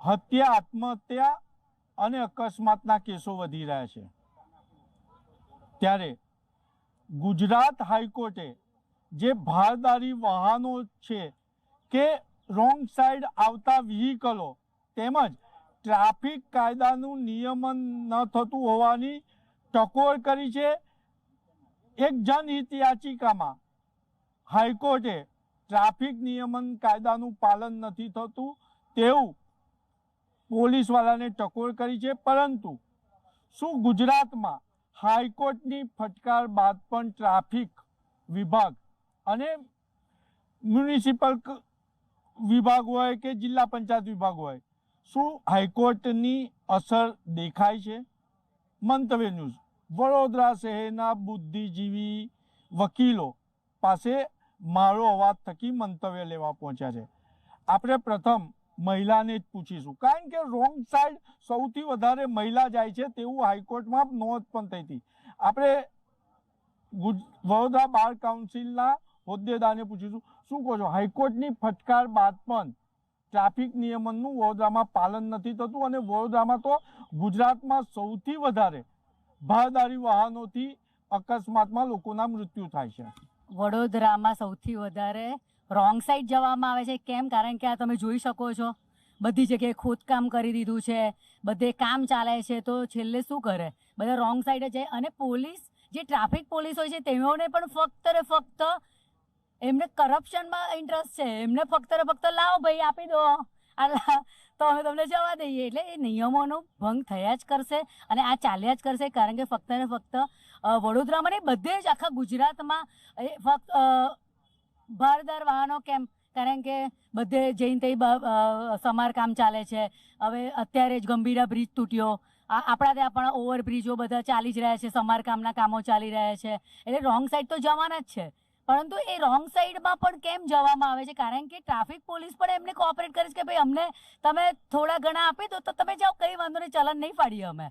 હત્યા, આત્મહત્યા અને અકસ્માતના કેસો વધી રહ્યા છે, ત્યારે ગુજરાત હાઈકોર્ટે જે ભારદારી વાહનો છે કે રોંગ સાઈડ આવતા વ્હીકલો તેમજ ટ્રાફિક કાયદાનું નિયમન ન થતું હોવાની ટકોર કરી છે. એક જનહિત યાચિકામાં હાઈકોર્ટે ટ્રાફિક નિયમન કાયદાનું પાલન નથી થતું તેવું પોલીસવાળાને ટકોર કરી છે. પરંતુ શું ગુજરાતમાં હાઈકોર્ટની ફટકાર બાદ પણ ટ્રાફિક વિભાગ અને મ્યુનિસિપલ વિભાગ હોય કે જિલ્લા પંચાયત વિભાગ હોય, શું હાઈકોર્ટની અસર દેખાય છે? મંતવ્ય ન્યૂઝ વડોદરા શહેરના બુદ્ધિજીવી વકીલો પાસે મારો અવાજ થકી મંતવ્ય લેવા પહોંચ્યા છે. આપણે પ્રથમ મહિલાને જ પૂછીશું, કારણ કે રોંગ સાઈડ સૌથી વધારે મહિલા જાય છે તેવું હાઈકોર્ટમાં નોંધ પણ થઈ હતી. આપણે વડોદરા બાર કાઉન્સિલના હોદ્દેદારને પૂછીશું, શું કહો છો, હાઈકોર્ટની ફટકાર બાદ પણ ટ્રાફિક નિયમનનું વડોદરામાં પાલન નથી થતું અને વડોદરામાં તો ગુજરાતમાં સૌથી વધારે ભારદારી વાહનોથી અકસ્માતમાં લોકોના મૃત્યુ થાય છે. વડોદરામાં સૌથી વધારે રોંગ સાઈડ જવામાં આવે છે. કેમ? કારણ કે આ તમે જોઈ શકો છો, બધી જગ્યાએ ખોદકામ કરી દીધું છે, બધે કામ ચાલે છે, તો છેલ્લે શું કરે? બધા રોંગ સાઈડ જાય. અને પોલીસ, જે ટ્રાફિક પોલીસ હોય છે તેઓને પણ ફક્ત ને ફક્ત એમને કરપ્શનમાં ઇન્ટરેસ્ટ છે. એમને ફક્ત ને ફક્ત લાવો ભાઈ આપી દો, તો અમે તમને જવા દઈએ. એટલે એ નિયમોનો ભંગ થયા જ કરશે અને આ ચાલ્યા જ કરશે. કારણ કે ફક્ત ને ફક્ત વડોદરામાં નહીં, બધે જ આખા ગુજરાતમાં ફક્ત ભારદાર વાહનો. કેમ? કારણ કે બધે જઈને તે સમારકામ ચાલે છે. હવે અત્યારે જ ગંભીરા બ્રિજ તૂટ્યો, આપણા ત્યાં પણ ઓવરબ્રિજો બધા ચાલી જ રહ્યા છે, સમારકામના કામો ચાલી રહ્યા છે. એટલે રોંગ સાઈડ તો જવાના જ છે. પરંતુ એ રોંગ સાઈડમાં પણ કેમ જવામાં આવે છે? કારણ કે ટ્રાફિક પોલીસ પણ એમને કોઓપરેટ કરે છે કે ભાઈ અમને તમે થોડા ઘણા આપી દો તો તમે જાઓ, કંઈ વાંધો નહીં, ચલન નહીં પાડીએ અમે,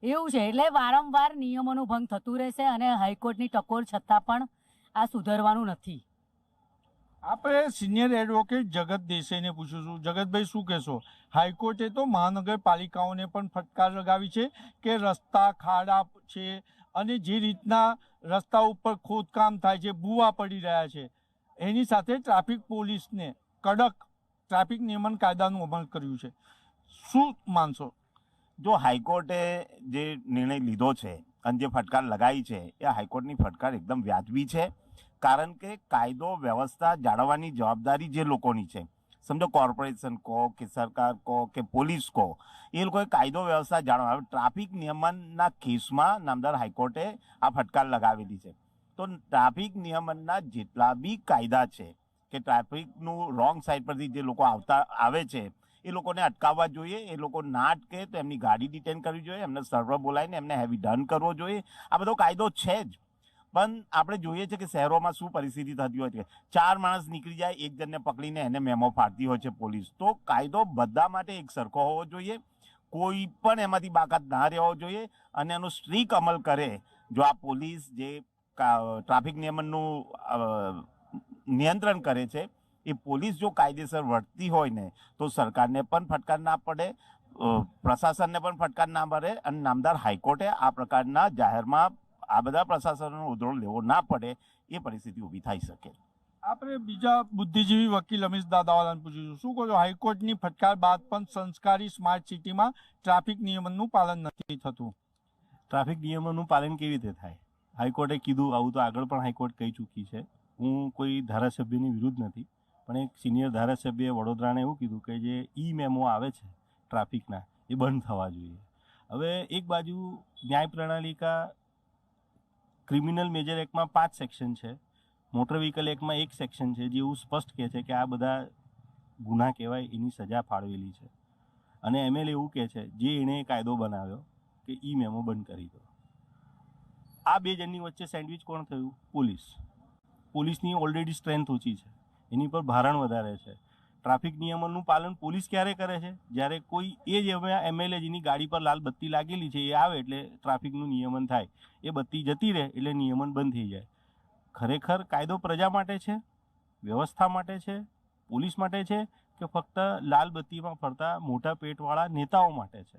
એવું છે. એટલે વારંવાર નિયમોનું ભંગ થતું રહેશે અને હાઈકોર્ટની ટકોર છતાં પણ આ સુધરવાનું નથી. આપણે સિનિયર એડવોકેટ જગત દેસાઈને પૂછીશું. જગતભાઈ, શું કહેશો? હાઈકોર્ટે તો મહાનગરપાલિકાઓને પણ ફટકાર લગાવી છે કે રસ્તા ખાડા છે અને જે રીતના રસ્તા ઉપર ખોદકામ થાય છે, ભૂવા પડી રહ્યા છે, એની સાથે ટ્રાફિક પોલીસને કડક ટ્રાફિક નિયમન કાયદાનું અમલ કર્યું છે. શું માનશો? જો હાઈકોર્ટે જે નિર્ણય લીધો છે અને જે ફટકાર લગાવી છે એ હાઈકોર્ટની ફટકાર એકદમ વ્યાજબી છે. કારણ કે કાયદો વ્યવસ્થા જાળવવાની જવાબદારી જે લોકોની છે, સમજો કોર્પોરેશન કહો કે સરકાર કહો કે પોલીસ કહો, એ લોકોએ કાયદો વ્યવસ્થા જાળવવા. ટ્રાફિક નિયમનના કેસમાં નામદાર હાઈકોર્ટે આ ફટકાર લગાવેલી છે. તો ટ્રાફિક નિયમનના જેટલા બી કાયદા છે કે ટ્રાફિકનું રોંગ સાઈડ પરથી જે લોકો આવે છે એ લોકોને અટકાવવા જોઈએ. એ લોકો ના અટકે તો એમની ગાડી ડિટેન કરવી જોઈએ, એમને સર્વર બોલાવીને એમને હેવી દંડ કરવો જોઈએ. આ બધો કાયદો છે જ. પણ આપણે જોઈએ છે કે શહેરોમાં શું પરિસ્થિતિ થતી હોય છે, 4 માણસ નીકળી જાય, એક જણને પકડીને એને મેમો ફાડતી હોય છે પોલીસ. તો કાયદો બધા માટે એક સરખો હોવો જોઈએ, કોઈ પણ એમાંથી બાકાત ના રહેવો જોઈએ અને એનો સ્ટ્રીક અમલ કરે. જો આ પોલીસ જે ટ્રાફિક નિયમનનું નિયંત્રણ કરે છે એ પોલીસ જો કાયદેસર વર્તતી હોય ને તો સરકારને પણ ફટકાર ના પડે, પ્રશાસનને પણ ફટકાર ના પડે અને નામદાર હાઈકોર્ટે આ પ્રકારના જાહેરમાં આ બધા પ્રશાસનનો ઉધડો લેવો ના પડે, એ પરિસ્થિતિ ઊભી થઈ શકે. આપણે બીજા બુદ્ધિજીવી વકીલ અમીશ દાદાવાલાને પૂછીશું, શું કહો છો, હાઈકોર્ટની ફટકાર બાદ પણ સંસ્કારી સ્માર્ટ સિટીમાં ટ્રાફિક નિયમનનું પાલન નથી થતું? ટ્રાફિક નિયમોનું પાલન કેવી રીતે થાય? હાઈકોર્ટે કીધું આવું તો આગળ પણ હાઈકોર્ટ કહી ચૂકી છે. હું કોઈ ધારાસભ્યની વિરુદ્ધ નથી, પણ એક સિનિયર ધારાસભ્યએ વડોદરાને એવું કીધું કે જે મેમો આવે છે ટ્રાફિકના એ બંધ થવા જોઈએ. હવે એક બાજુ ન્યાય પ્રણાલિકા ક્રિમિનલ મેજર એક્ટમાં 5 સેક્શન છે, મોટર વ્હીકલ એક્ટમાં 1 સેક્શન છે જે એવું સ્પષ્ટ કહે છે કે આ બધા ગુના કહેવાય એની સજા ફાળવેલી છે. અને એમએલએ એવું કહે છે જે એણે કાયદો બનાવ્યો કે મેમો બંધ કરી દો. આ બે જણની વચ્ચે સેન્ડવિચ કોણ થયું? પોલીસ. પોલીસની ઓલરેડી સ્ટ્રેન્થ ઓછી છે, એની પર ભારણ વધારે છે. ટ્રાફિક નિયમોનું પાલન પોલીસ ક્યારે કરે છે? જ્યારે કોઈ એ જ એમએલએ જેની ગાડી પર લાલ બત્તી લાગેલી છે એ આવે એટલે ટ્રાફિકનું નિયમન થાય, એ બત્તી જતી રહે એટલે નિયમન બંધ થઈ જાય. ખરેખર કાયદો પ્રજા માટે છે, વ્યવસ્થા માટે છે, પોલીસ માટે છે કે ફક્ત લાલ બત્તીમાં ફરતા મોટા પેટવાળા નેતાઓ માટે છે.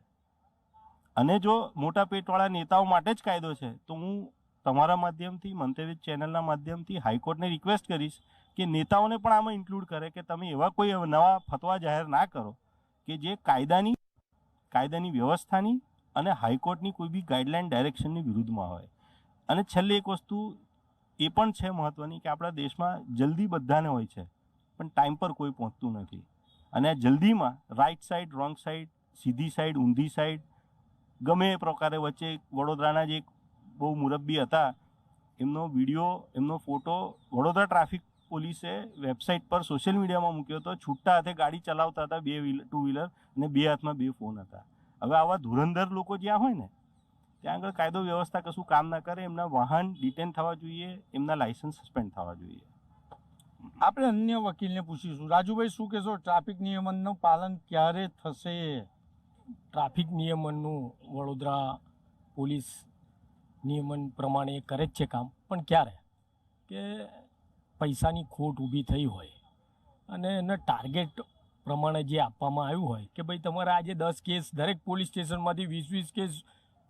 અને જો મોટા પેટવાળા નેતાઓ માટે જ કાયદો છે તો હું તમારા માધ્યમથી, મંતવ્ય ચેનલના માધ્યમથી હાઈકોર્ટને રિક્વેસ્ટ કરીશ કે નેતાઓને પણ આમાં ઇન્ક્લુડ કરે કે તમે એવા કોઈ નવા ફતવા જાહેર ના કરો કે જે કાયદાની વ્યવસ્થાની અને હાઈકોર્ટની કોઈ બી ગાઈડલાઇન ડાયરેક્શનની વિરુદ્ધમાં હોય. અને છેલ્લે એક વસ્તુ એ પણ છે મહત્વની કે આપણા દેશમાં જલ્દી બધાને હોય છે પણ ટાઈમ પર કોઈ પહોંચતું નથી. અને આ જલ્દીમાં રાઈટ સાઈડ, રોંગ સાઈડ, સીધી સાઈડ, ઊંધી સાઈડ, ગમે એ પ્રકારે વચ્ચે વડોદરાના જે એક બહુ મુરબ્બી હતા, એમનો વિડીયો, એમનો ફોટો વડોદરા ટ્રાફિક પોલીસે વેબસાઇટ પર સોશિયલ મીડિયામાં મૂક્યો હતો. છૂટા હાથે ગાડી ચલાવતા હતા, 2 ટુ વ્હીલર, અને 2 હાથમાં 2 ફોન હતા. હવે આવા ધુરંધર લોકો જ્યાં હોય ને ત્યાં આગળ કાયદો વ્યવસ્થા કશું કામ ના કરે. એમના વાહન ડિટેન થવા જોઈએ, એમના લાયસન્સ સસ્પેન્ડ થવા જોઈએ. આપણે અન્ય વકીલને પૂછીશું. રાજુભાઈ, શું કહેશો, ટ્રાફિક નિયમનનું પાલન ક્યારે થશે? ટ્રાફિક નિયમનનું વડોદરા પોલીસ નિયમન પ્રમાણે કરે જ છે કામ, પણ ક્યારે કે પૈસાની ખોટ ઊભી થઈ હોય અને એને ટાર્ગેટ પ્રમાણે જે આપવામાં આવ્યું હોય કે ભાઈ તમારે આજે 10 કેસ દરેક પોલીસ સ્ટેશનમાંથી 20 કેસ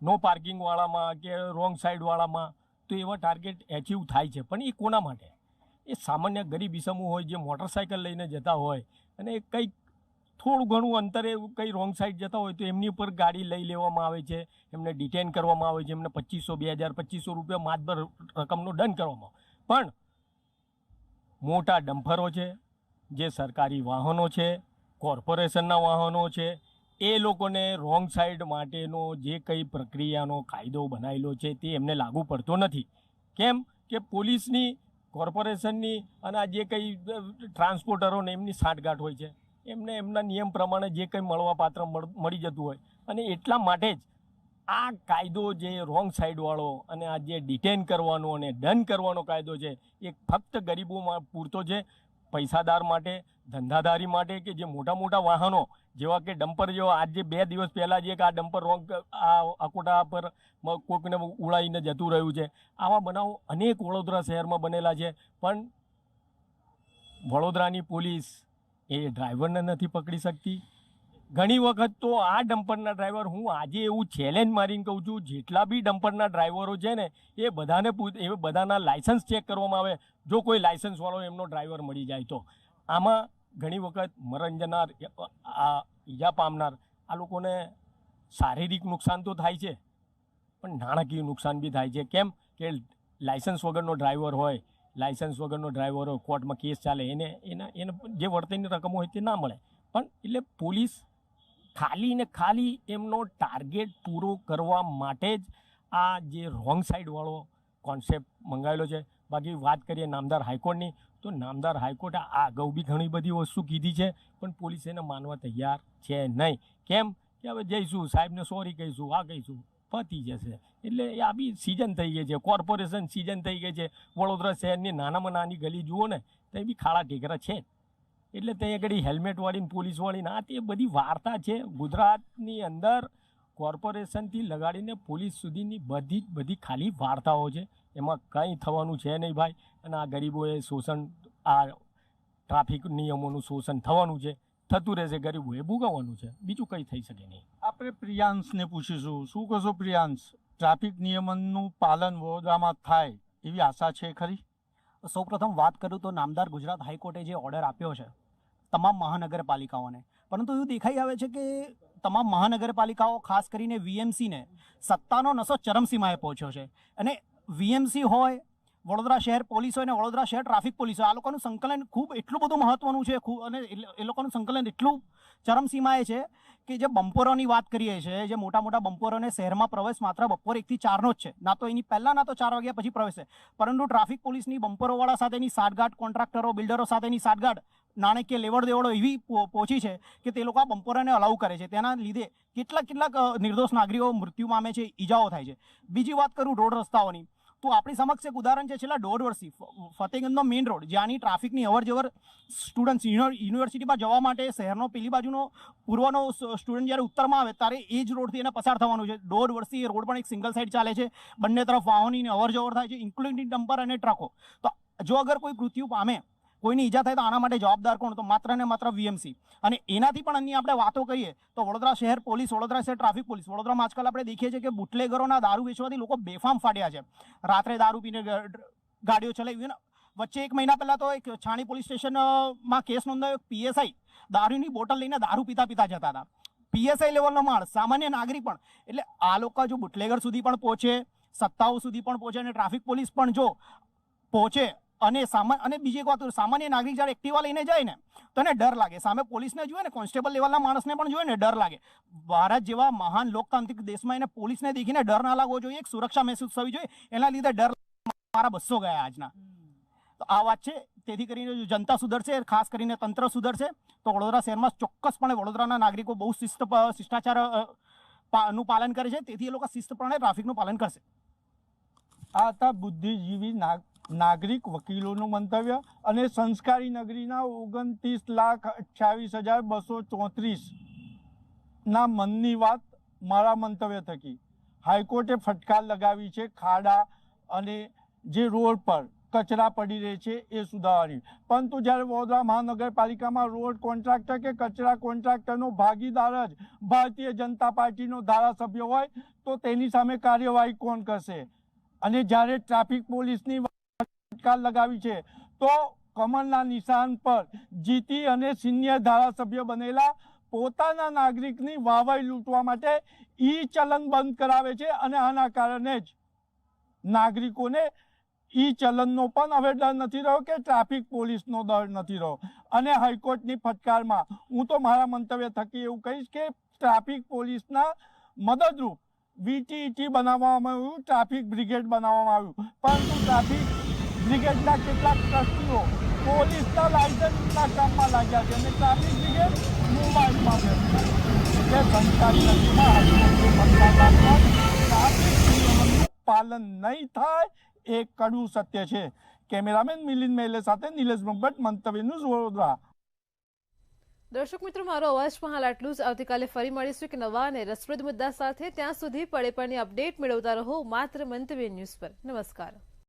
નો પાર્કિંગવાળામાં કે રોંગ સાઈડવાળામાં, તો એવા ટાર્ગેટ એચીવ થાય છે. પણ એ કોના માટે? એ સામાન્ય ગરીબ ઇસમો હોય જે મોટરસાઇકલ લઈને જતા હોય અને કંઈક થોડું ઘણું અંતરે કંઈ રોંગ સાઈડ જતા હોય તો એમની ઉપર ગાડી લઈ લેવામાં આવે છે, એમને ડિટેન કરવામાં આવે છે, એમને 2500 રૂપિયા માતબર રકમનો દંડ કરવામાં આવે. પણ મોટા ડમ્પરો છે, જે સરકારી વાહનો છે, કોર્પોરેશનના વાહનો છે, એ લોકોને રોંગ સાઈડ માટેનો જે કંઈ પ્રક્રિયાનો કાયદો બનાવેલો છે તે એમને લાગુ પડતો નથી. કેમ કે પોલીસની, કોર્પોરેશનની અને આ જે કંઈ ટ્રાન્સપોર્ટરોને એમની સાંઠગાંઠ હોય છે, એમને એમના નિયમ પ્રમાણે જે કંઈ મળવાપાત્ર મળી જતું હોય. અને એટલા માટે જ આ કાયદો જે રોંગ સાઈડવાળો અને આ જે ડિટેન કરવાનો અને દંડ કરવાનો કાયદો છે એ ફક્ત ગરીબોમાં પૂરતો છે. પૈસાદાર માટે, ધંધાદારી માટે, કે જે મોટા મોટા વાહનો જેવા કે ડમ્પર જેવા, આજ જે 2 દિવસ પહેલાં જે આ ડમ્પર રોંગ આ અકોટા પર કોઈકને ઉડાવીને જતું રહ્યું છે, આવા બનાવો અનેક વડોદરા શહેરમાં બનેલા છે. પણ વડોદરાની પોલીસ એ ડ્રાઈવરને નથી પકડી શકતી. ઘણી વખત તો આ ડમ્પરના ડ્રાઈવર, હું આજે એવું ચેલેન્જ મારીને કહું છું, જેટલા બી ડમ્પરના ડ્રાઈવરો છે ને એ બધાના લાયસન્સ ચેક કરવામાં આવે. જો કોઈ લાયસન્સવાળો એમનો ડ્રાઈવર મળી જાય તો આમાં ઘણી વખત મરણ જનાર, આ ઈજા પામનાર, આ લોકોને શારીરિક નુકસાન તો થાય છે પણ નાણાકીય નુકસાન બી થાય છે. કેમ કે લાયસન્સ વગરનો ડ્રાઈવર હોય, કોર્ટમાં કેસ ચાલે, એને જે વળતરની રકમ હોય તે ના મળે. પણ એટલે પોલીસ ખાલી ને ખાલી એમનો ટાર્ગેટ પૂરો કરવા માટે જ આ જે રોંગ સાઈડવાળો કોન્સેપ્ટ મંગાવેલો છે. બાકી વાત કરીએ નામદાર હાઈકોર્ટની, તો નામદાર હાઈકોર્ટે આ અગાઉ બી ઘણી બધી વસ્તુ કીધી છે પણ પોલીસ એને માનવા તૈયાર છે નહીં. કેમ કે હવે જઈશું, સાહેબને સોરી કહીશું, આ કહીશું, પતી જશે. એટલે એ આ બી સિઝન થઈ ગઈ છે, કોર્પોરેશન સિઝન થઈ ગઈ છે. વડોદરા શહેરની નાનામાં નાની ગલી જુઓ ને તો એ બી ખાડા ટેકરા છે. એટલે ત્યાં આગળ હેલ્મેટવાળી ને પોલીસવાળી ના, તે બધી વાર્તા છે. ગુજરાતની અંદર કોર્પોરેશનથી લગાડીને પોલીસ સુધીની બધી ખાલી વાર્તાઓ છે. એમાં કંઈ થવાનું છે નહીં ભાઈ. અને આ ગરીબોએ શોષણ, આ ટ્રાફિક નિયમોનું શોષણ થવાનું છે, થતું રહેશે, ગરીબોએ ભોગવવાનું છે, બીજું કંઈ થઈ શકે નહીં. આપણે પ્રિયાંશને પૂછીશું. શું કહેશો પ્રિયાંશ, ટ્રાફિક નિયમનનું પાલન વડોદરામાં થાય એવી આશા છે ખરી? સૌપ્રથમ વાત કરું તો નામદાર ગુજરાત હાઈકોર્ટે જે ઓર્ડર આપ્યો છે તમામ મહાનગરપાલિકાઓને, પરંતુ એવું દેખાઈ આવે છે કે તમામ મહાનગરપાલિકાઓ, ખાસ કરીને વીએમસીને સત્તાનો નશો ચરમસીમાએ પહોંચ્યો છે. અને વીએમસી હોય, વડોદરા શહેર પોલીસ હોય ને વડોદરા શહેર ટ્રાફિક પોલીસ હોય, આ લોકોનું સંકલન એટલું બધું મહત્વનું છે અને એ લોકોનું સંકલન એટલું ચરમસીમાએ છે કે જે બમ્પરોની વાત કરીએ છીએ, જે મોટા મોટા બમ્પરોને શહેરમાં પ્રવેશ માત્ર બપોરે 1 થી 4નો જ છે, ના તો એની પહેલાં ના તો 4 વાગ્યા પછી પ્રવેશે. પરંતુ ટ્રાફિક પોલીસની બમ્પરોવાળા સાથેની સાઠગાંઠ, કોન્ટ્રાક્ટરો, બિલ્ડરો સાથેની સાઠગાંઠ, નાણાકીય લેવડ દેવડો એવી પહોંચી છે કે તે લોકો આ બમ્પરોને અલાઉ કરે છે. તેના લીધે કેટલાક નિર્દોષ નાગરિકો મૃત્યુ પામે છે, ઈજાઓ થાય છે. બીજી વાત કરું રોડ રસ્તાઓની, તો આપણી સમક્ષ એક ઉદાહરણ છે છેલ્લા 1.5 વર્ષથી ફતેગંજનો મેઇન રોડ, જ્યાંની ટ્રાફિકની અવરજવર સ્ટુડન્ટ્સ યુનિવર્સિટીમાં જવા માટે શહેરનો પેલી બાજુનો પૂર્વનો સ્ટુડન્ટ જ્યારે ઉત્તરમાં આવે ત્યારે એ જ રોડથી એને પસાર થવાનું છે. 1.5 વર્ષથી એ રોડ પણ એક સિંગલ સાઇડ ચાલે છે, બંને તરફ વાહનોની અવરજવર થાય છે, ઇન્ક્લુડિંગ ડમ્પર અને ટ્રકો. તો જો અગર કોઈ મૃત્યુ પામે, કોઈની ઈજા થાય તો આના માટે જવાબદાર કોણ? તો માત્ર ને માત્ર વીએમસી. અને એનાથી પણ અન્ય આપણે વાતો કરીએ તો વડોદરા શહેર પોલીસ, વડોદરા શહેર ટ્રાફિક પોલીસ, વડોદરામાં આજકાલ આપણે દેખીએ છીએ કે બુટલેગરોના દારૂ વેચવાથી લોકો બેફામ ફાટ્યા છે. રાત્રે દારૂ પીને ગાડીઓ ચલાવી. વચ્ચે 1 મહિના પહેલા તો એક છાણી પોલીસ સ્ટેશનમાં કેસ નોંધાયો. પીએસઆઈ દારૂની બોટલ લઈને દારૂ પીતા જતા હતા. પીએસઆઈ લેવલનો માણસ, સામાન્ય નાગરિક પણ. એટલે આ લોકો જો બુટલેગર સુધી પણ પહોંચે, સત્તાઓ સુધી પણ પહોંચે અને ટ્રાફિક પોલીસ પણ જો પહોંચે અને બીજી એક વાત, સામાન્ય નાગરિક જ્યારે એક્ટિવા લઈને જાય ને તો એને ડર લાગે. સામે પોલીસને જોઈએ ને, કોન્સ્ટેબલ લેવલના માણસને પણ જોઈએ ને ડર લાગે. ભારત જેવા મહાન લોકતાંત્રિક દેશમાં એને પોલીસને દેખીને ડર ના લાગવો જોઈએ, એક સુરક્ષા મહેસૂસ થવી જોઈએ. એના લીધે ડર મારા 200 ગયા આજના. તો આ વાત છે. તેથી કરીને જો જનતા સુધરશે, ખાસ કરીને તંત્ર સુધરશે, તો વડોદરા શહેરમાં ચોક્કસપણે વડોદરાના નાગરિકો બહુ શિષ્ટાચાર નું પાલન કરે છે. તેથી એ લોકો શિસ્તપણે ટ્રાફિકનું પાલન કરશે. આ હતા બુદ્ધિજીવી નાગરિક વકીલોનું મંતવ્ય. અને સંસ્કારી નગરીના 29,28,234 ના મનની વાત મારા મંતવ્ય થકી. હાઈકોર્ટે ફટકાર લગાવી છે ખાડા અને જે રોડ પર કચરા પડી રહે છે એ સુધારવાની. પરંતુ જ્યારે વડોદરા મહાનગરપાલિકામાં રોડ કોન્ટ્રાક્ટર કે કચરા કોન્ટ્રાક્ટરનો ભાગીદાર જ ભારતીય જનતા પાર્ટીનો ધારાસભ્ય હોય તો તેની સામે કાર્યવાહી કોણ કરશે? અને જ્યારે ટ્રાફિક પોલીસની ફટકાર લગાવી છે તો કમળના નિશાન પર જીતી અને સિનિયર ધારાસભ્ય બનેલા પોતાના નાગરિકની વાહવાઈ લૂંટવા માટે ચલન બંધ કરાવે છે. અને આના કારણે જ નાગરિકોને ચલનનો પણ હવે ડર નથી રહ્યો કે ટ્રાફિક પોલીસનો ડર નથી રહ્યો. અને હાઈકોર્ટની ફટકારમાં હું તો મારા મંતવ્ય થકી એવું કહીશ કે ટ્રાફિક પોલીસના મદદરૂપ VTET બનાવવામાં આવ્યું, ટ્રાફિક બ્રિગેડ બનાવવામાં આવ્યું. પરંતુ ટ્રાફિક બ્રિગેડના કેટલાક ટ્રસ્ટીઓ પોલીસના લાયસન્સના કામમાં લાગ્યા છે અને ટ્રાફિક બ્રિગેડ મોબાઈલમાં વ્યસ્ત છે. એટલે સંસ્કારી નદીમાં હાઈકોર્ટની ફટકાર ટ્રાફિક નિયમોનું પાલન નહીં થાય એ કડવું સત્ય છે. કેમેરામેન મિલિંદ મેલે સાથે નિલેશ ભટ્ટ, મંતવ્ય ન્યૂઝ, વડોદરા. દર્શક મિત્રો, મારો અવાજમાં હાલ આટલું જ. આવતીકાલે ફરી મળીશું એક નવા અને રસપ્રદ મુદ્દા સાથે. ત્યાં સુધી પડે પડની અપડેટ મેળવતા રહો માત્ર મંતવ્ય ન્યૂઝ પર. નમસ્કાર.